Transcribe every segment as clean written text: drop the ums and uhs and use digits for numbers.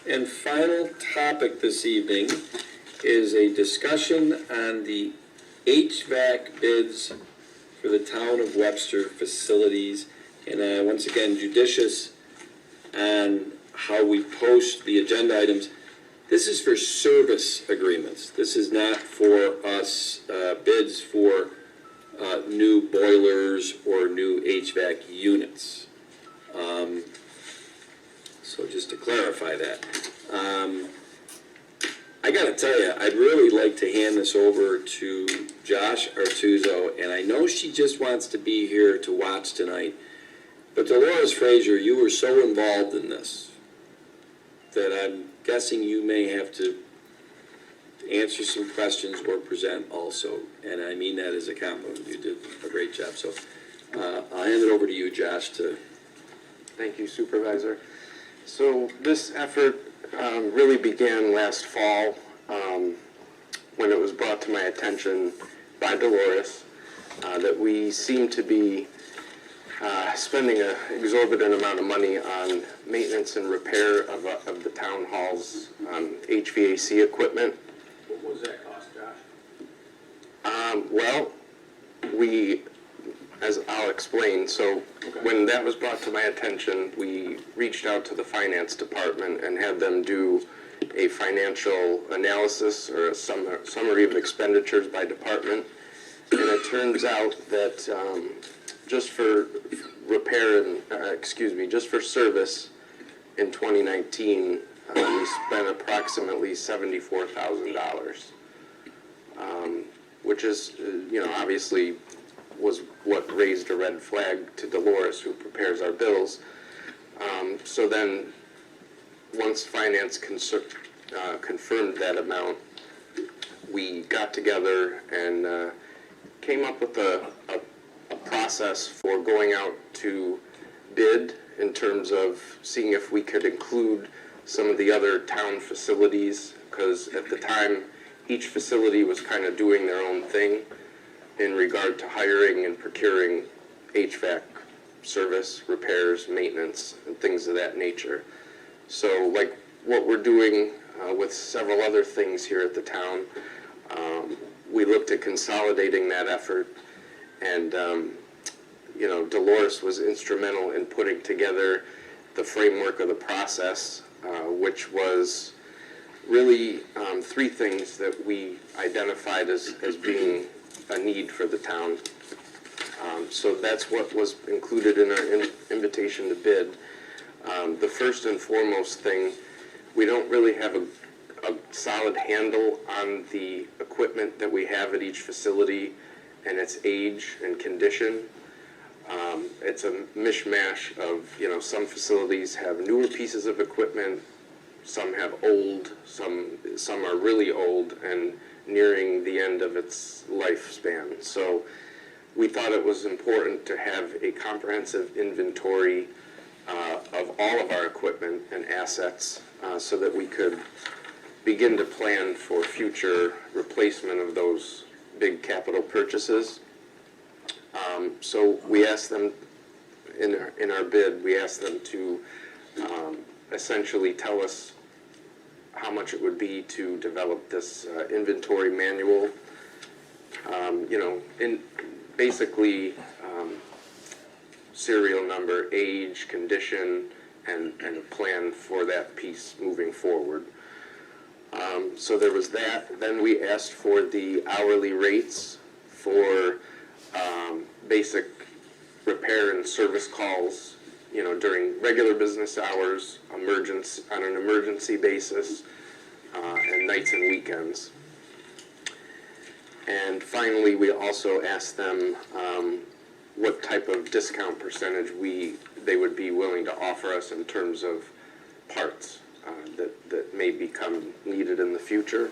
And final topic this evening is a discussion on the HVAC bids for the Town of Webster facilities. And once again, judicious on how we post the agenda items. This is for service agreements. This is not for us bids for new boilers or new HVAC units. So just to clarify that. I gotta tell you, I'd really like to hand this over to Josh Artuso, and I know she just wants to be here to watch tonight, but Dolores Frazier, you were so involved in this that I'm guessing you may have to answer some questions or present also, and I mean that as a compliment. You did a great job, so I'll hand it over to you, Josh, to... Thank you, Supervisor. So this effort really began last fall when it was brought to my attention by Dolores that we seem to be spending an exorbitant amount of money on maintenance and repair of the town hall's HVAC equipment. What was that cost, Josh? Well, as I'll explain, so when that was brought to my attention, we reached out to the finance department and had them do a financial analysis or a summary of expenditures by department. And it turns out that just for repair and, just for service in 2019, we spent approximately $74,000, which is, obviously was what raised a red flag to Dolores, who prepares our bills. So then, once finance confirmed that amount, we got together and came up with a process for going out to bid in terms of seeing if we could include some of the other town facilities, because at the time, each facility was kind of doing their own thing in regard to hiring and procuring HVAC service, repairs, maintenance, and things of that nature. So like what we're doing with several other things here at the town, we looked at consolidating that effort, and Dolores was instrumental in putting together the framework of the process, which was really three things that we identified as being a need for the town. So that's what was included in our invitation to bid. The first and foremost thing, we don't really have a solid handle on the equipment that we have at each facility and its age and condition. It's a mishmash of, some facilities have newer pieces of equipment, some have old, some are really old and nearing the end of its lifespan. So we thought it was important to have a comprehensive inventory of all of our equipment and assets so that we could begin to plan for future replacement of those big capital purchases. So we asked them, in our bid, we asked them to essentially tell us how much it would be to develop this inventory manual. In basically serial number, age, condition, and a plan for that piece moving forward. So there was that. Then we asked for the hourly rates for basic repair and service calls, during regular business hours, on an emergency basis, and nights and weekends. And finally, we also asked them what type of discount percentage they would be willing to offer us in terms of parts that may become needed in the future.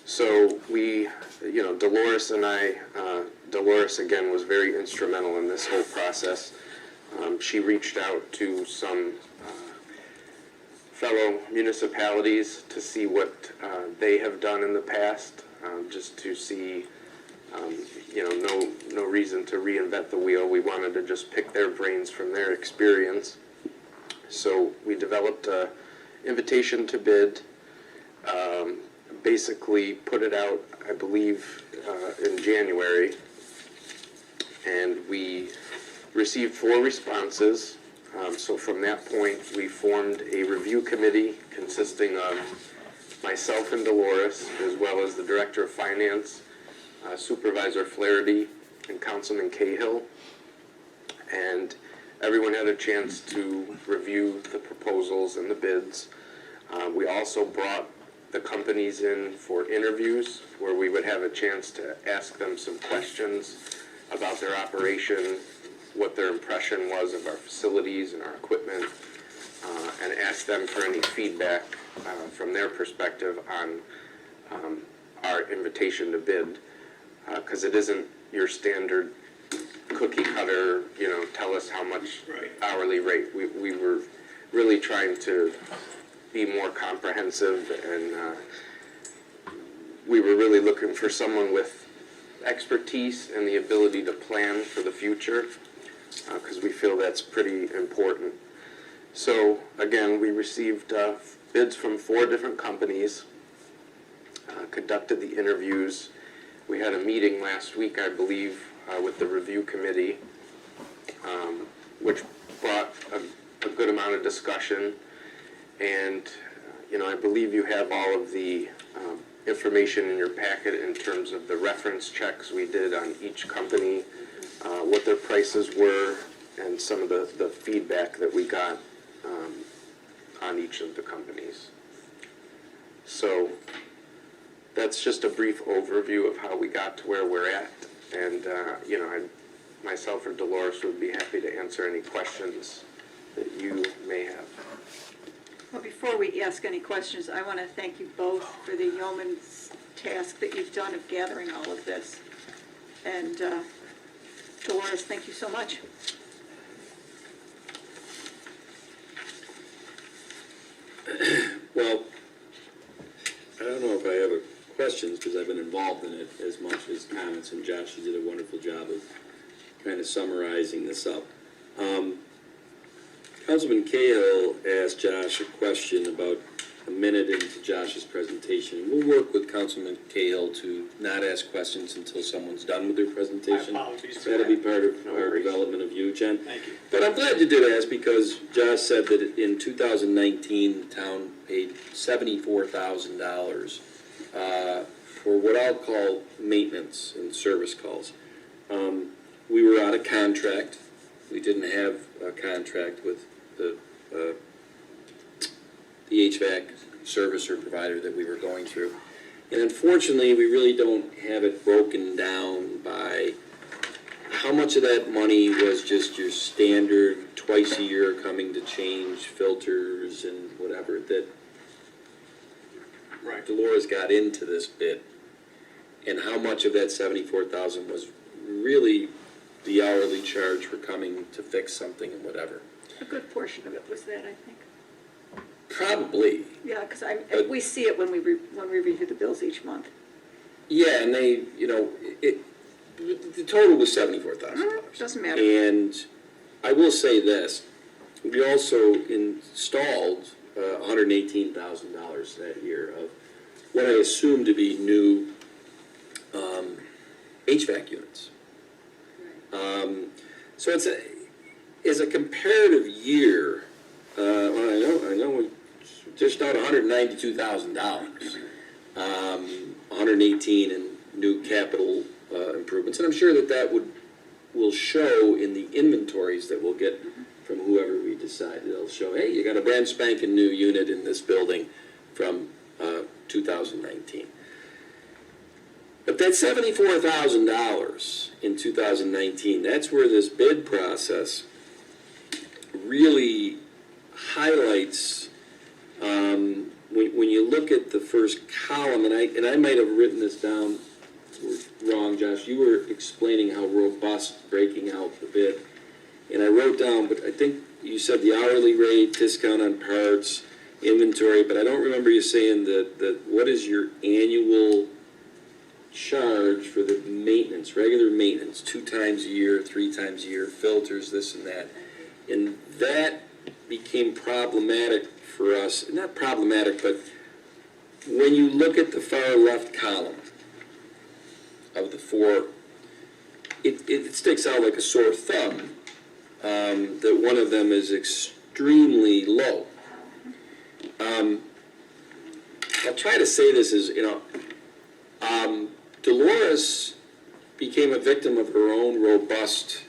So we, Dolores and I, Dolores again was very instrumental in this whole process. She reached out to some fellow municipalities to see what they have done in the past, just to see, no reason to reinvent the wheel. We wanted to just pick their brains from their experience. So we developed invitation to bid. Basically put it out, I believe, in January, and we received 4 responses. So from that point, we formed a review committee consisting of myself and Dolores, as well as the Director of Finance, Supervisor Flaherty, and Councilman Cahill. And everyone had a chance to review the proposals and the bids. We also brought the companies in for interviews where we would have a chance to ask them some questions about their operation, what their impression was of our facilities and our equipment, and ask them for any feedback from their perspective on our invitation to bid, because it isn't your standard cookie cutter, tell us how much hourly rate. We were really trying to be more comprehensive, and we were really looking for someone with expertise and the ability to plan for the future, because we feel that's pretty important. So again, we received bids from 4 different companies, conducted the interviews. We had a meeting last week, I believe, with the review committee, which brought a good amount of discussion. And, I believe you have all of the information in your packet in terms of the reference checks we did on each company, what their prices were, and some of the feedback that we got on each of the companies. So that's just a brief overview of how we got to where we're at. And, myself or Dolores would be happy to answer any questions that you may have. Well, before we ask any questions, I want to thank you both for the yeoman's task that you've done of gathering all of this. And Dolores, thank you so much. Well, I don't know if I have questions, because I've been involved in it as much as comments, and Josh, you did a wonderful job of kind of summarizing this up. Councilman Cahill asked Josh a question about a minute into Josh's presentation. We'll work with Councilman Cahill to not ask questions until someone's done with their presentation. My apologies for That'll that. be part of our development of you, Jen. Thank you. But I'm glad you did ask, because Josh said that in 2019, the town paid $74,000 for what I'll call maintenance and service calls. We were out of contract. We didn't have a contract with the HVAC service or provider that we were going through. And unfortunately, we really don't have it broken down by how much of that money was just your standard twice a year coming to change filters and whatever that Right. Dolores got into this bid, and how much of that $74,000 was really the hourly charge for coming to fix something and whatever. A good portion of it was that, I think. Probably. Yeah, because we see it when we review the bills each month. Yeah, and they, the total was $74,000. Doesn't matter. And I will say this, we also installed $118,000 that year of what I assume to be new HVAC units. So it's a comparative year. I know we just out $192,000, 118 in new capital improvements, and I'm sure that will show in the inventories that we'll get from whoever we decide. They'll show, hey, you got a brand spanking new unit in this building from 2019. But that $74,000 in 2019, that's where this bid process really highlights, when you look at the first column, and I might have written this down wrong, Josh, you were explaining how robust breaking out the bid. And I wrote down, but I think you said the hourly rate, discount on parts, inventory, but I don't remember you saying that what is your annual charge for the maintenance, regular maintenance, 2 times a year, 3 times a year, filters, this and that. And that became problematic for us, not problematic, but when you look at the far left column of the four, it sticks out like a sore thumb, that one of them is extremely low. I'll try to say this as, Dolores became a victim of her own robust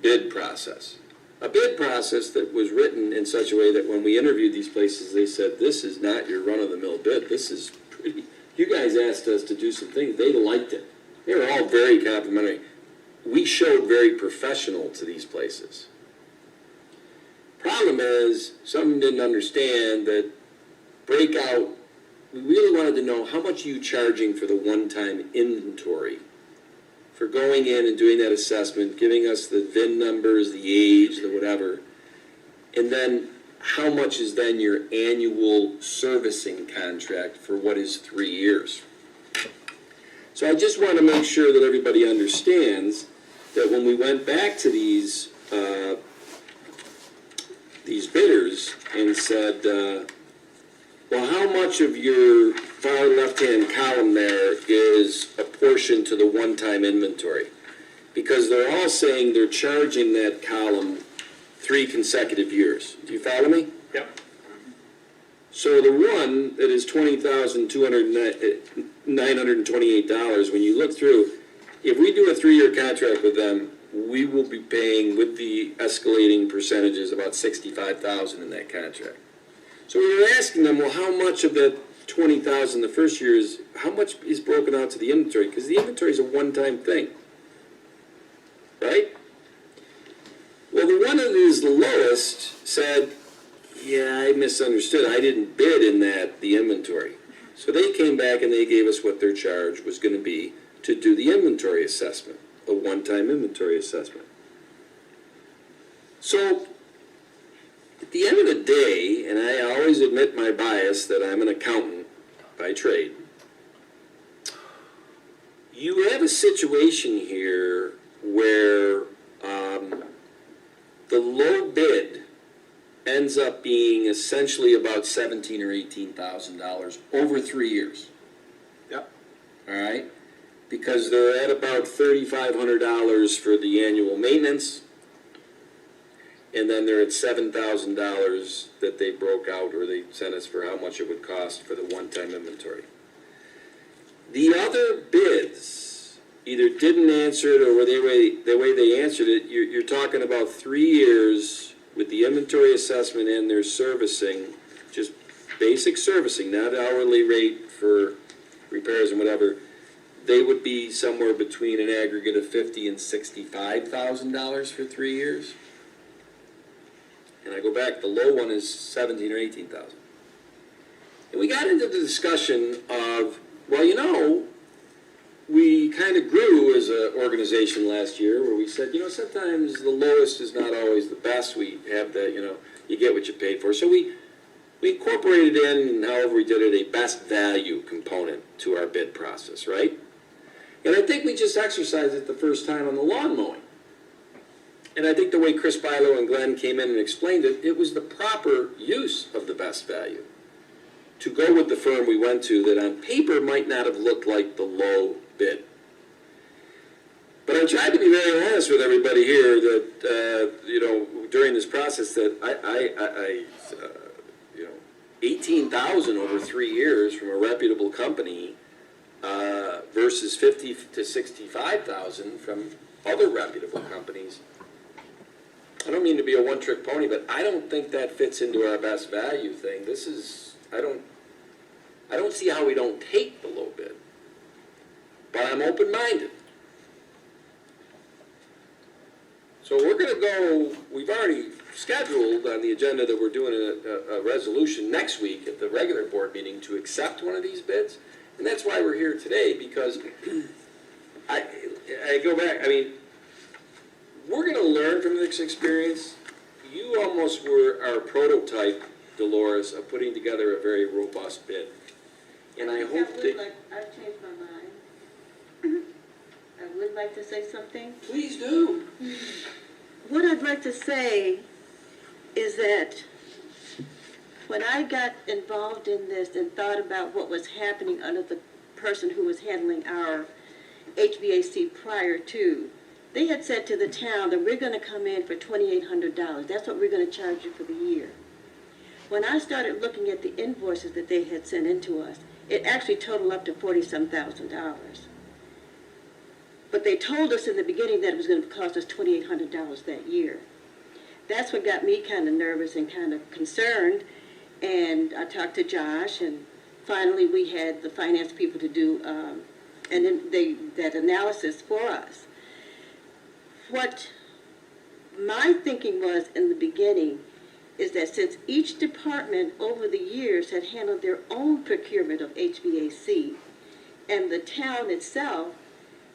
bid process. A bid process that was written in such a way that when we interviewed these places, they said, this is not your run-of-the-mill bid. This is pretty, you guys asked us to do some things. They liked it. They were all very complimentary. We showed very professional to these places. Problem is, some didn't understand that breakout, we really wanted to know how much are you charging for the one-time inventory, for going in and doing that assessment, giving us the VIN numbers, the age, the whatever, and then how much is then your annual servicing contract for what is 3 years. So I just want to make sure that everybody understands that when we went back to these bidders and said, well, how much of your far left-hand column there is a portion to the one-time inventory? Because they're all saying they're charging that column 3 consecutive years. Do you follow me? Yep. So the one that is $20,928, when you look through, if we do a 3-year contract with them, we will be paying, with the escalating percentages, about $65,000 in that contract. So we were asking them, well, how much of that $20,000 the first year is, how much is broken out to the inventory? Because the inventory is a one-time thing, right? Well, the one that is the lowest said, yeah, I misunderstood. I didn't bid in the inventory. So they came back and they gave us what their charge was going to be to do the inventory assessment, a one-time inventory assessment. So at the end of the day, and I always admit my bias that I'm an accountant by trade, you have a situation here where the low bid ends up being essentially about $17,000 or $18,000 over 3 years. Yep. All right? Because they're at about $3,500 for the annual maintenance, and then they're at $7,000 that they broke out, or they sent us for how much it would cost for the one-time inventory. The other bids either didn't answer it, or the way they answered it, you're talking about 3 years with the inventory assessment and their servicing, just basic servicing, not hourly rate for repairs and whatever. They would be somewhere between an aggregate of $50,000 and $65,000 for 3 years. And I go back, the low one is $17,000 or $18,000. And we got into the discussion of, well, we kind of grew as an organization last year where we said, sometimes the lowest is not always the best. We have that, you get what you paid for. So we incorporated in, however we did it, a best value component to our bid process, right? And I think we just exercised it the first time on the lawn mowing. And I think the way Chris Bilo and Glenn came in and explained it, it was the proper use of the best value to go with the firm we went to that on paper might not have looked like the low bid. But I tried to be very honest with everybody here that, during this process that I $18,000 over 3 years from a reputable company versus $50,000 to $65,000 from other reputable companies. I don't mean to be a one-trick pony, but I don't think that fits into our best value thing. I don't see how we don't take the low bid. But I'm open-minded. So we're going to go, we've already scheduled on the agenda that we're doing a resolution next week at the regular board meeting to accept one of these bids. And that's why we're here today, because I go back, we're going to learn from this experience. You almost were our prototype, Dolores, of putting together a very robust bid. And I hope that... I've changed my mind. I would like to say something. Please do. What I'd like to say is that when I got involved in this and thought about what was happening under the person who was handling our HVAC prior to, they had said to the town that we're going to come in for $2,800. That's what we're going to charge you for the year. When I started looking at the invoices that they had sent in to us, it actually totaled up to $40-some thousand. But they told us in the beginning that it was going to cost us $2,800 that year. That's what got me kind of nervous and kind of concerned. And I talked to Josh, and finally we had the finance people to do that analysis for us. What my thinking was in the beginning is that since each department over the years had handled their own procurement of HVAC, and the town itself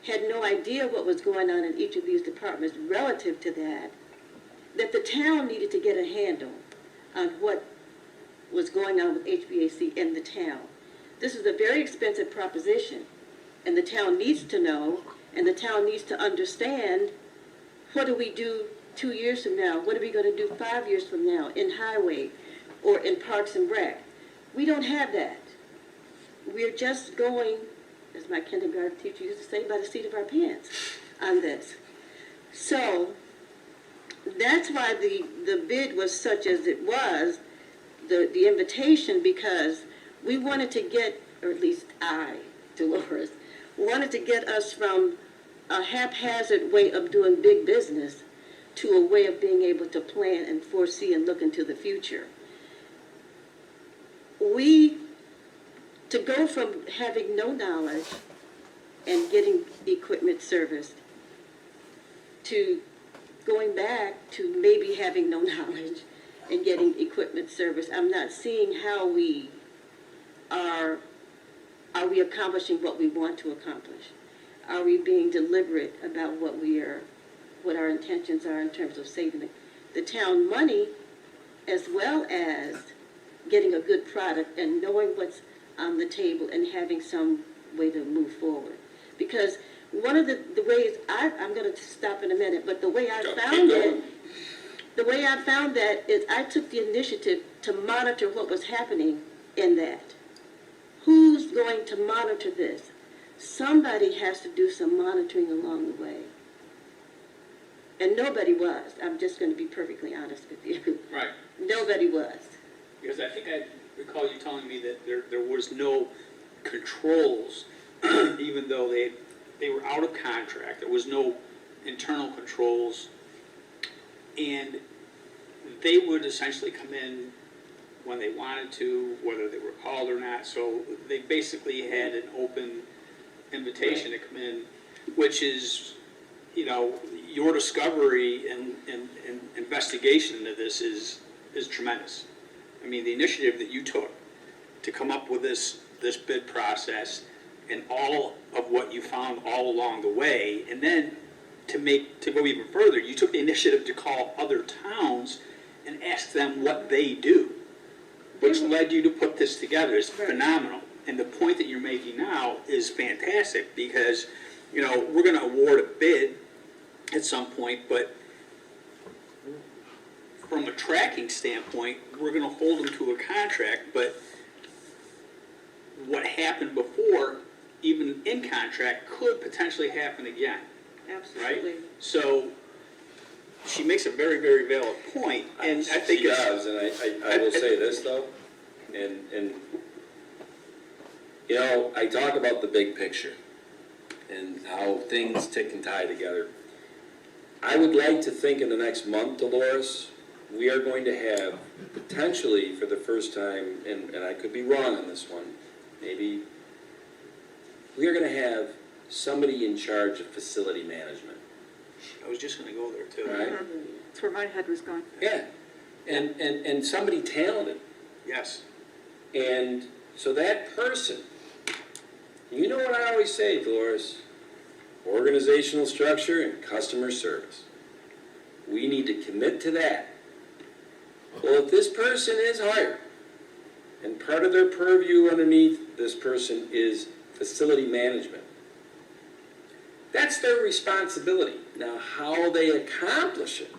had no idea what was going on in each of these departments relative to that, that the town needed to get a handle on what was going on with HVAC in the town. This is a very expensive proposition, and the town needs to know, and the town needs to understand, what do we do 2 years from now? What are we going to do 5 years from now in highway or in Parks and Rec? We don't have that. We're just going, as my kindergarten teacher used to say, by the seat of our pants on this. So that's why the bid was such as it was, the invitation, because we wanted to get, or at least I, Dolores, wanted to get us from a haphazard way of doing big business to a way of being able to plan and foresee and look into the future. To go from having no knowledge and getting equipment serviced to going back to maybe having no knowledge and getting equipment serviced, I'm not seeing how we are we accomplishing what we want to accomplish? Are we being deliberate about what our intentions are in terms of saving the town money, as well as getting a good product and knowing what's on the table and having some way to move forward? Because one of the ways, I'm going to stop in a minute, but the way I found that is I took the initiative to monitor what was happening in that. Who's going to monitor this? Somebody has to do some monitoring along the way. And nobody was. I'm just going to be perfectly honest with you. Right. Nobody was. Because I think I recall you telling me that there was no controls, even though they were out of contract. There was no internal controls, and they would essentially come in when they wanted to, whether they were called or not. So they basically had an open invitation to come in, which is, your discovery and investigation into this is tremendous. I mean, the initiative that you took to come up with this bid process and all of what you found all along the way, and then to go even further, you took the initiative to call other towns and ask them what they do, which led you to put this together. Is phenomenal. And the point that you're making now is fantastic, because, we're going to award a bid at some point, but from a tracking standpoint, we're going to hold them to a contract, but what happened before, even in contract, could potentially happen again. Absolutely. Right? So she makes a very, very valid point, and I think she does, and I will say this though, and I talk about the big picture and how things tick and tie together. I would like to think in the next month, Dolores, we are going to have potentially for the first time, and I could be wrong on this one, maybe, we are going to have somebody in charge of facility management. I was just going to go there too. Right? That's where my head was going. Yeah, and somebody talented. Yes. And so that person, you know what I always say, Dolores, organizational structure and customer service. We need to commit to that. Well, if this person is hired, and part of their purview underneath this person is facility management, that's their responsibility. Now, how they accomplish it,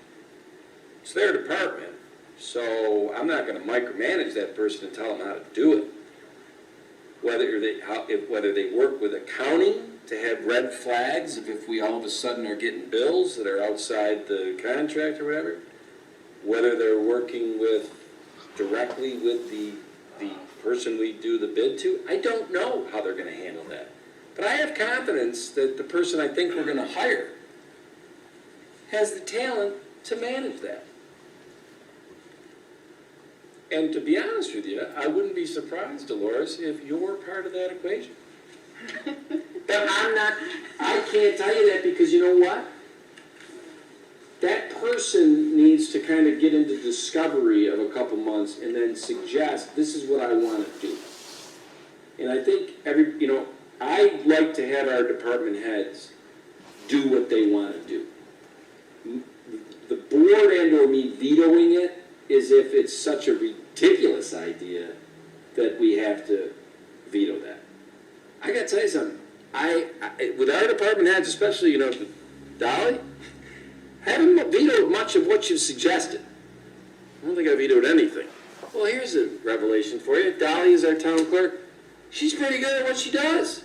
it's their department. So I'm not gonna micromanage that person and tell them how to do it. Whether they work with accounting to have red flags if we all of a sudden are getting bills that are outside the contract or whatever, whether they're working directly with the person we do the bid to, I don't know how they're gonna handle that. But I have confidence that the person I think we're gonna hire has the talent to manage that. And to be honest with you, I wouldn't be surprised, Dolores, if you're part of that equation. But I can't tell you that because you know what? That person needs to kind of get into discovery of a couple months and then suggest, this is what I want to do. And I think I like to have our department heads do what they want to do. The board and or me vetoing it is if it's such a ridiculous idea that we have to veto that. I gotta tell you something, with our department heads, especially, Dolly, haven't vetoed much of what you've suggested. I don't think I vetoed anything. Well, here's a revelation for you. Dolly is our town clerk. She's pretty good at what she does.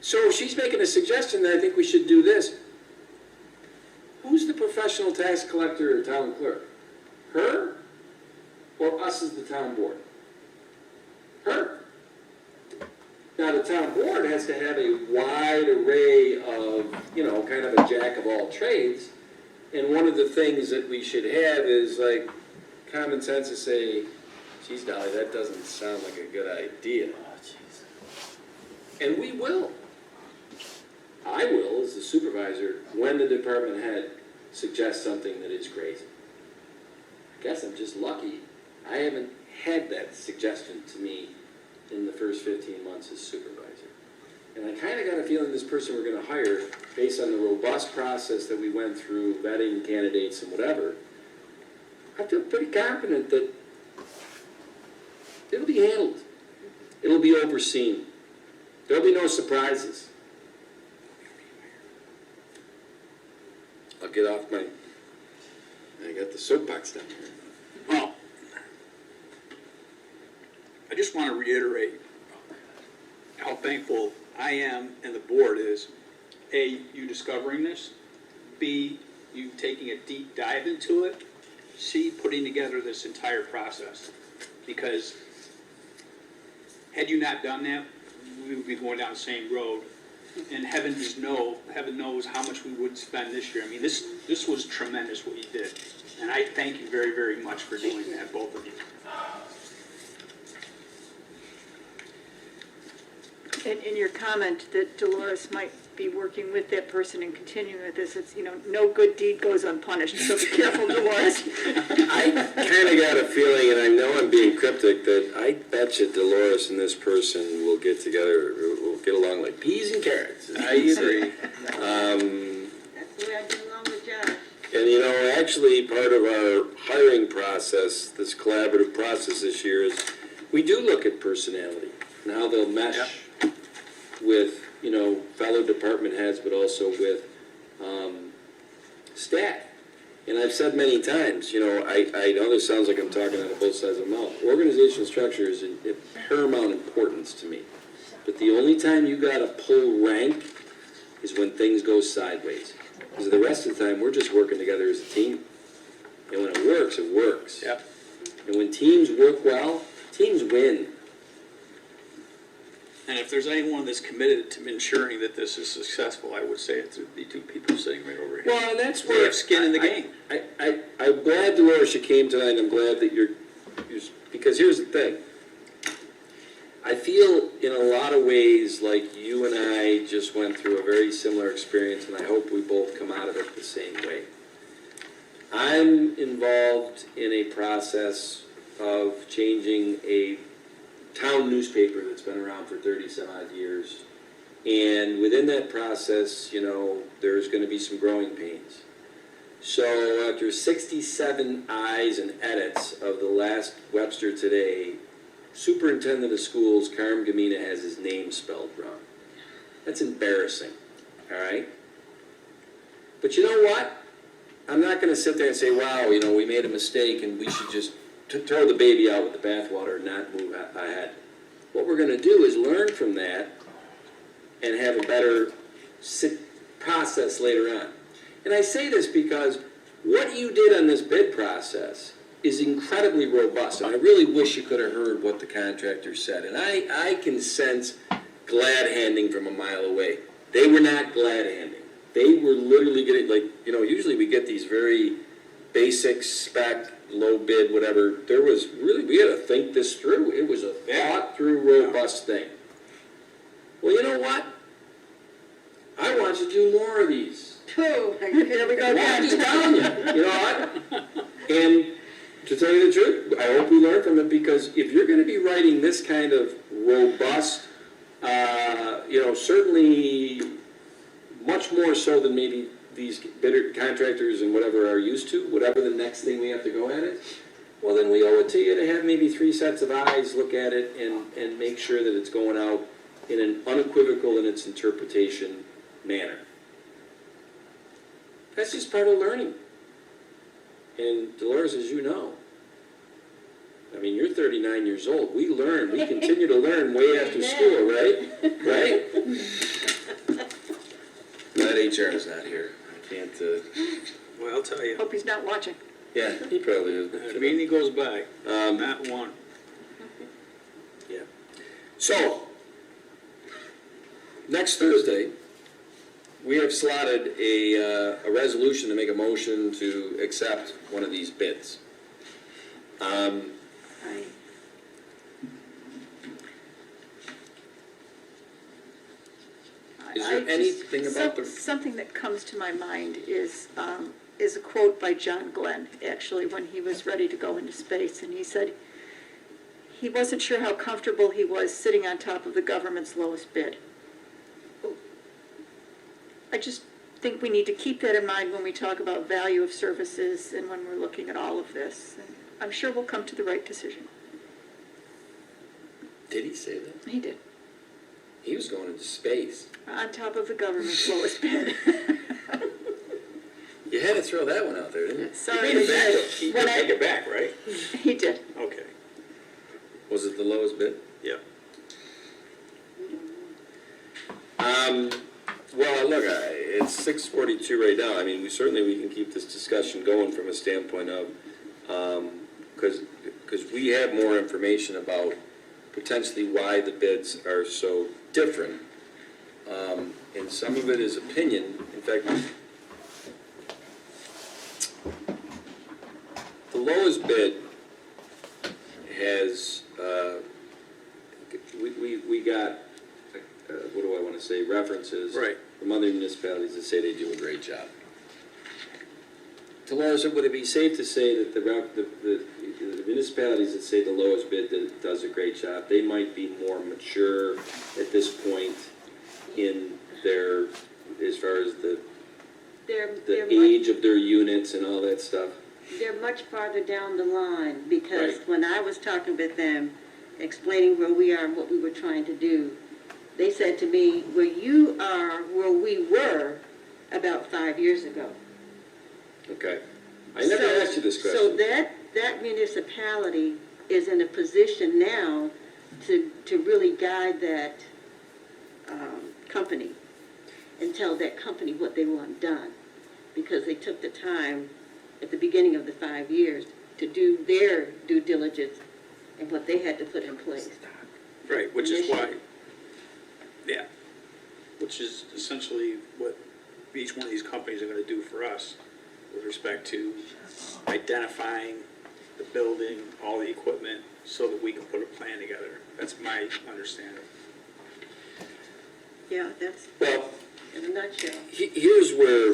So if she's making a suggestion that I think we should do this, who's the professional tax collector or town clerk? Her or us as the town board? Her. Now, the town board has to have a wide array of, kind of a jack of all trades. And one of the things that we should have is like common sense to say, geez, Dolly, that doesn't sound like a good idea. And we will. I will, as the supervisor, when the department head suggests something that is crazy. I guess I'm just lucky I haven't had that suggestion to me in the first 15 months as supervisor. And I kind of got a feeling this person we're going to hire, based on the robust process that we went through, vetting candidates and whatever, I feel pretty confident that it'll be handled. It'll be overseen. There'll be no surprises. I'll get off I got the soapbox down here. Well, I just want to reiterate how thankful I am and the board is, A, you discovering this, B, you taking a deep dive into it, C, putting together this entire process. Because had you not done that, we would be going down the same road. And heaven knows how much we would spend this year. I mean, this was tremendous what you did. And I thank you very, very much for doing that, both of you. In your comment that Dolores might be working with that person and continuing with this, it's, no good deed goes unpunished, so be careful, Dolores. I kind of got a feeling, and I know I'm being cryptic, that I bet you Dolores and this person will get together, will get along like peas and carrots. I agree. That's the way I get along with Josh. And actually part of our hiring process, this collaborative process this year, is we do look at personality and how they'll mesh with, fellow department heads, but also with staff. And I've said many times, I know this sounds like I'm talking out of both sides of the mouth. Organizational structure is of paramount importance to me. But the only time you got to pull rank is when things go sideways. Because the rest of the time, we're just working together as a team. And when it works, it works. Yep. And when teams work well, teams win. And if there's anyone that's committed to ensuring that this is successful, I would say it's the two people sitting right over here. Well, and that's They where have skin in the game. I'm glad, Dolores, you came tonight. I'm glad that you're, because here's the thing. I feel in a lot of ways like you and I just went through a very similar experience, and I hope we both come out of it the same way. I'm involved in a process of changing a town newspaper that's been around for 30-some-odd years. And within that process, there's going to be some growing pains. So after 67 ayes and edits of the last Webster Today, Superintendent of Schools, Carm Gamina, has his name spelled wrong. That's embarrassing, all right? But you know what? I'm not gonna sit there and say, wow, you know, we made a mistake and we should just throw the baby out with the bathwater and not move ahead. What we're gonna do is learn from that and have a better process later on. And I say this because what you did on this bid process is incredibly robust, and I really wish you could have heard what the contractor said. And I can sense glad handing from a mile away. They were not glad handing. They were literally getting, like, you know, usually we get these very basic spec, low bid, whatever. There was really, we had to think this through. It was a thought-through, robust thing. Well, you know what? I want you to do more of these. Here we go I'm again. just telling you, you know what? And to tell you the truth, I hope we learn from it, because if you're going to be writing this kind of robust, you know, certainly much more so than maybe these bidder contractors and whatever are used to, whatever the next thing we have to go at it, well, then we owe it to you to have maybe 3 sets of eyes look at it and make sure that it's going out in an unequivocal in its interpretation manner. That's just part of learning. And Dolores, as you know, I mean, you're 39 years old. We learn. We continue to learn way after school, right? Right? Glad HR is not here. I can't, Well, I'll tell you, Hope he's not watching. yeah, he probably is. the meeting goes by, not one. Yeah. So, next Thursday, we have slotted a resolution to make a motion to accept one of these bids. Is there anything about the... Something that comes to my mind is a quote by John Glenn, actually, when he was ready to go into space, and he said he wasn't sure how comfortable he was sitting on top of the government's lowest bid. I just think we need to keep that in mind when we talk about value of services and when we're looking at all of this. And I'm sure we'll come to the right decision. Did he say that? He did. He was going into space. On top of the government's lowest bid. You had to throw that one out there, didn't you? Sorry. He made it back, he When did I- take it back, right? He did. Okay, Was it the lowest bid? yeah. Well, look, it's 6:42 right now. I mean, we can keep this discussion going from a standpoint of, because we have more information about potentially why the bids are so different. And some of it is opinion. In fact, the lowest bid has, we got, what do I want to say, references Right. from other municipalities that say they do a great job. Dolores, would it be safe to say that the municipalities that say the lowest bid does a great job, they might be more mature at this point in their, as far as the They're age of their units and all that stuff? They're much farther down the line, because Right. when I was talking with them, explaining where we are and what we were trying to do, they said to me, where you are where we were about 5 years ago. Okay. I never asked you this question. So that municipality is in a position now to really guide that company and tell that company what they want done, because they took the time at the beginning of the 5 years to do their due diligence and what they had to put in place. Right, which is why, yeah, which is essentially what each one of these companies are gonna do for us with respect to identifying the building, all the equipment, so that we can put a plan together. That's my understanding. Yeah, that's Well, in a nutshell. here's where,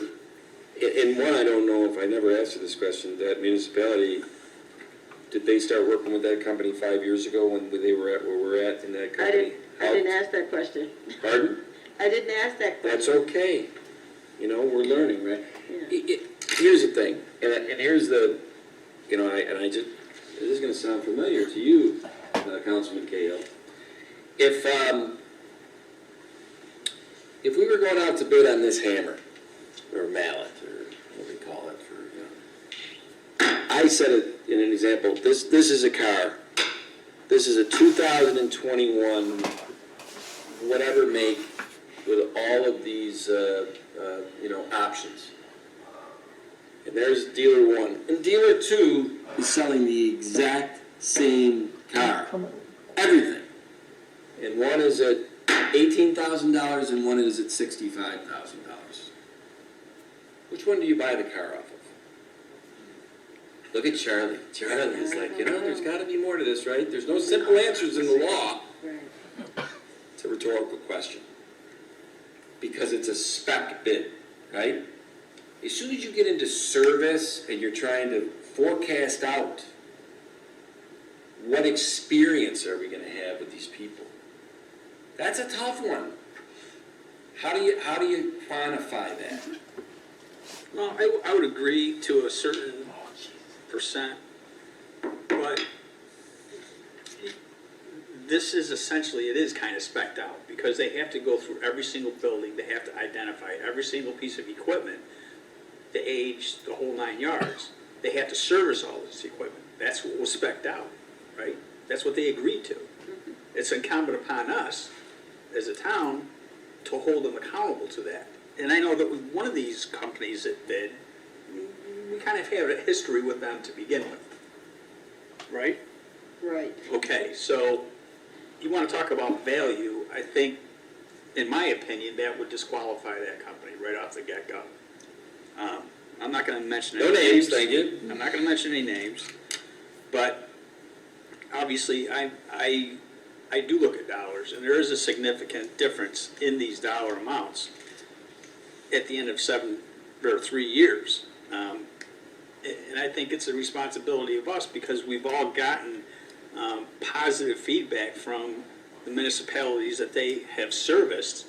and one, I don't know if I never asked you this question, that municipality, did they start working with that company 5 years ago when they were at where we're at in that company? I didn't ask that question. Pardon? I didn't ask that question. That's okay. You know, we're learning, right? Yeah. Here's the thing, and here's the, you know, I just, this is gonna sound familiar to you, Councilman Cahill. If we were going out to bid on this hammer, or mallet, or what do we call it, for I said it in an example, this is a car. This is a 2021, whatever make, with all of these, options. And there's dealer one. And dealer two is selling the exact same car. Everything. And one is at $18,000 and one is at $65,000. Which one do you buy the car off of? Look at Charlie. Charlie's like, there's got to be more to this, right? There's no simple answers in the law. Right. It's a rhetorical question. Because it's a spec bid, right? As soon as you get into service and you're trying to forecast out what experience are we going to have with these people, that's a tough one. How do you quantify that? Well, I would agree to a certain percent, but this is essentially, it is kind of spec'd out, because they have to go through every single building, they have to identify every single piece of equipment, the age, the whole 9 yards. They have to service all this equipment. That's what was spec'd out, right? That's what they agreed to. It's incumbent upon us, as a town, to hold them accountable to that. And I know that with one of these companies that bid, we kind of have a history with them to begin with, right? Right. Okay, so you want to talk about value, I think, in my opinion, that would disqualify that company right off the get-go. I'm not going to mention any No names, names. thank you. I'm not going to mention any names, but obviously I do look at dollars, and there is a significant difference in these dollar amounts at the end of 3 years. And I think it's a responsibility of us, because we've all gotten positive feedback from the municipalities that they have serviced.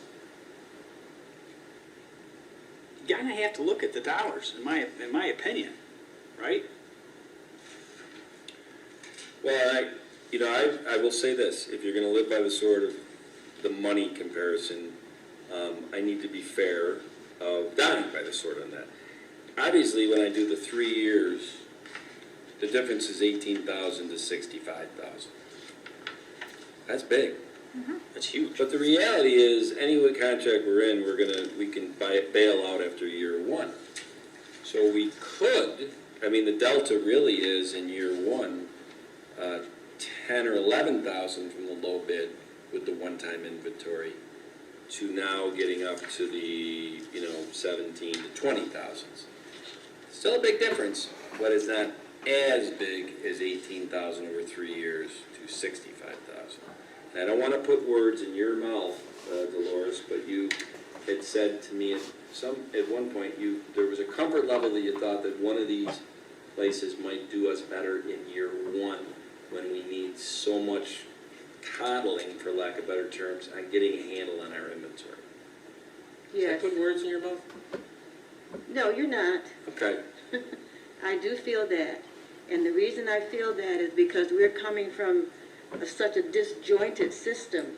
You kind of have to look at the dollars, in my opinion, right? Well, I will say this, if you're going to live by the sword of the money comparison, I need to be fair of dying by the sword on that. Obviously, when I do the 3 years, the difference is $18,000 to $65,000. That's big. That's huge. But the reality is, any contract we're in, we can bail out after year one. So we could, the delta really is in year one, 10 or 11,000 from the low bid with the one-time inventory to now getting up to the 17 to 20,000. Still a big difference, but it's not as big as 18,000 over 3 years to 65,000. And I don't want to put words in your mouth, Dolores, but you had said to me at one point there was a comfort level that you thought that one of these places might do us better in year one, when we need so much coddling, for lack of better terms, on getting a handle on our inventory. Yes. Did I put words in your mouth? No, you're not. Okay. I do feel that. And the reason I feel that is because we're coming from such a disjointed system,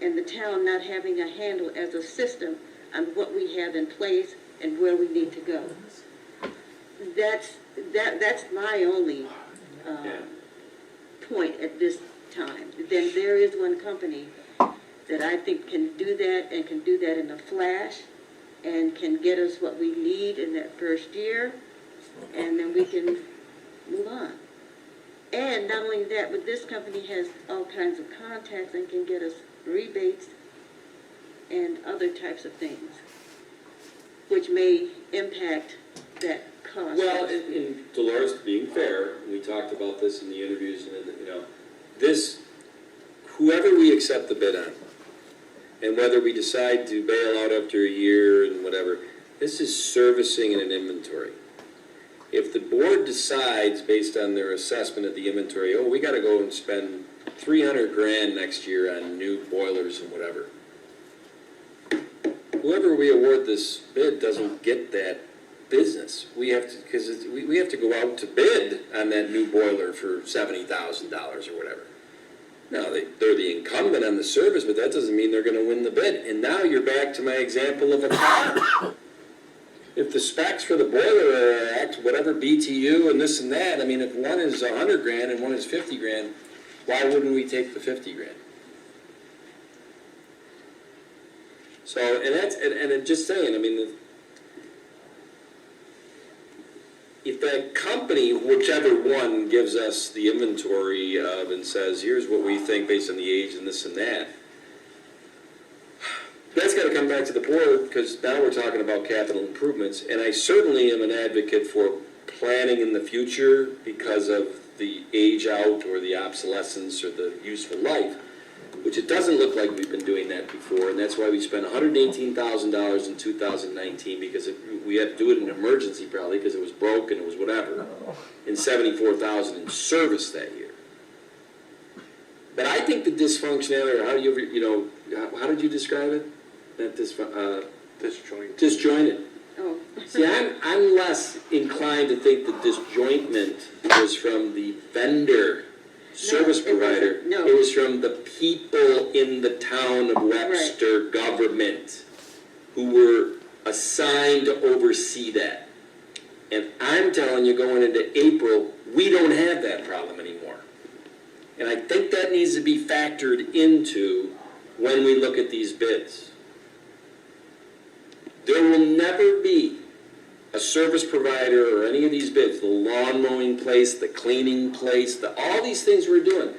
and the town not having a handle as a system on what we have in place and where we need to go. That's my only point at this time. Then there is one company that I think can do that, and can do that in a flash, and can get us what we need in that first year, and then we can move on. And not only that, but this company has all kinds of contacts and can get us rebates and other types of things, which may impact that cost. Well, in Dolores, being fair, we talked about this in the interviews, and this, whoever we accept the bid on, and whether we decide to bail out after a year and whatever, this is servicing in an inventory. If the board decides, based on their assessment of the inventory, we got to go and spend $300,000 next year on new boilers and whatever, whoever we award this bid doesn't get that business. We have to, because we have to go out to bid on that new boiler for $70,000 or whatever. No, they're the incumbent on the service, but that doesn't mean they're going to win the bid. And now you're back to my example of a car. if the specs for the boiler are at whatever BTU and this and that, I mean, if one is 100 grand and one is 50 grand, why wouldn't we take the 50 grand? So, and that's, and just saying, I mean, if that company, whichever one gives us the inventory of and says, here's what we think based on the age and this and that, that's got to come back to the board, because now we're talking about capital improvements, and I certainly am an advocate for planning in the future because of the age out or the obsolescence or the useful life, which it doesn't look like we've been doing that before, and that's why we spent $118,000 in 2019, because we had to do it in an emergency probably, because it was broken, it was whatever, and $74,000 in service that year. But I think the dysfunctionality, or how do you, how did you describe it? That disjointed. Oh, See, I'm less inclined to think that disjointment was from the vendor, service it wasn't. provider. No. It was from the people in the town of Webster government who were assigned to oversee that. And I'm telling you, going into April, we don't have that problem anymore. And I think that needs to be factored into when we look at these bids. There will never be a service provider or any of these bids, the lawn mowing place, the cleaning place, all these things we're doing.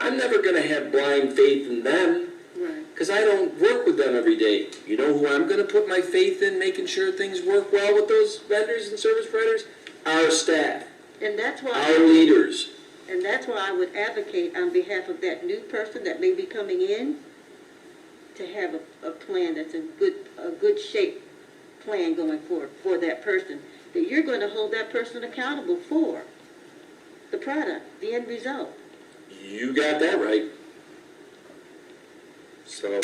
I'm never going to have blind faith in them right. because I don't work with them every day. You know who I'm going to put my faith in, making sure things work well with those vendors and service providers? Our staff, And that's why. our leaders. And that's why I would advocate on behalf of that new person that may be coming in to have a plan that's in a good shape plan going forward for that person, that you're going to hold that person accountable for the product, the end result. You got that right. So